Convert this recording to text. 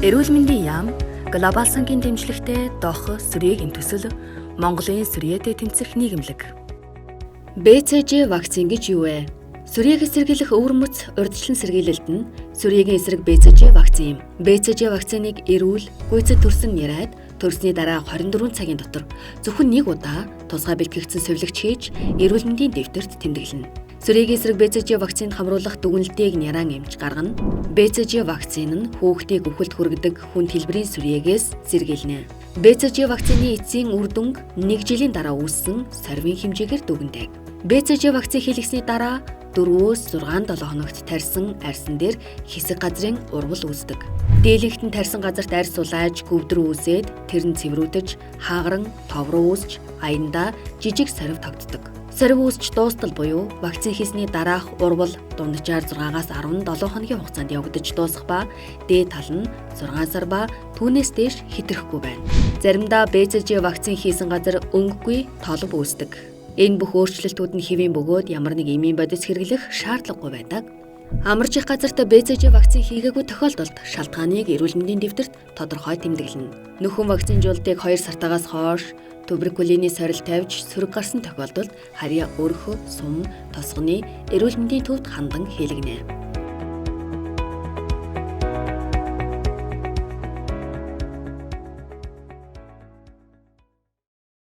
Эрүүл мэндийн яам, глобал сангийн дэмжлэгтэй доох сүрьеэг эмтөсөл Монголын сүрьеэтэй тэмцэх нийгэмлэг. БЦЖ вакцин гэж юу вэ? Сүрьеэг эсэргийлэх өвөрмөц урьдчилан сэргийлэлт нь сүрьегийн эсрэг БЦЖ вакцин юм. БЦЖ вакциныг эрүүл, гүйцэд төрсөн нярайд төрсний дараа 24 цагийн дотор зөвхөн нэг удаа тусгай бэлтгэгдсэн сувилагч хийж эрүүл мэндийн дэвтэрт тэмдэглэнэ. Сүрьегийн эсрэг БЦЖ вакцинд хамруулах дүгнэлтийг няран эмч гаргана. БЦЖ вакцин нь хүүхдийг үхэлд хүргэдэг хүнд хэлбэрийн сүрьеэгээс сэргийлнэ. БЦЖ вакцины эцсийн үр дүнг 1 жилийн дараа үүссэн сорвийн хэмжээгээр дүгнэдэг. БЦЖ вакцин хийлгэсний дараа 4-6 7 хоногт тарьсан арьсан дээр хэсэг газрын урвал үүсдэг. Дийлэнхтэн тарьсан газарт арьс сулааж гөвдөр үүсээд тэр нь цэврүүдэж, хаагаран тов руу үүсч, аяндаа жижиг сорив тогтдог. Сорив үүсч дуустал буюу вакцин хийсний дараах урвал дунджаар 6-аас 17 хоногийн хугацаанд явагдаж дуусах ба дээд тал нь 6 сар ба түүнээс дээш хэтрэхгүй байна. Заримдаа БЦЖ вакцин хийсэн газар өнгөгүй толб үүсдэг. Энэ бүх өөрчлөлтүүд нь хэвийн бөгөөд ямар нэг эмийн бодис хэрэглэх шаардлагагүй байдаг. Амарч их газарт БЦЖ вакцин хийгээгүй тохиолдолд шалтгааныг эрүүл мэндийн дэвтэрт тодорхой тэмдэглэнэ. Нөхөн вакцинжуулалтыг 2 сартаагаас хойш туберкулины сорил тавьж сөрөг гарсан тохиолдолд харьяа өрх, сум, тосгоны эрүүл мэндийн төвд хандан хийлгэнэ.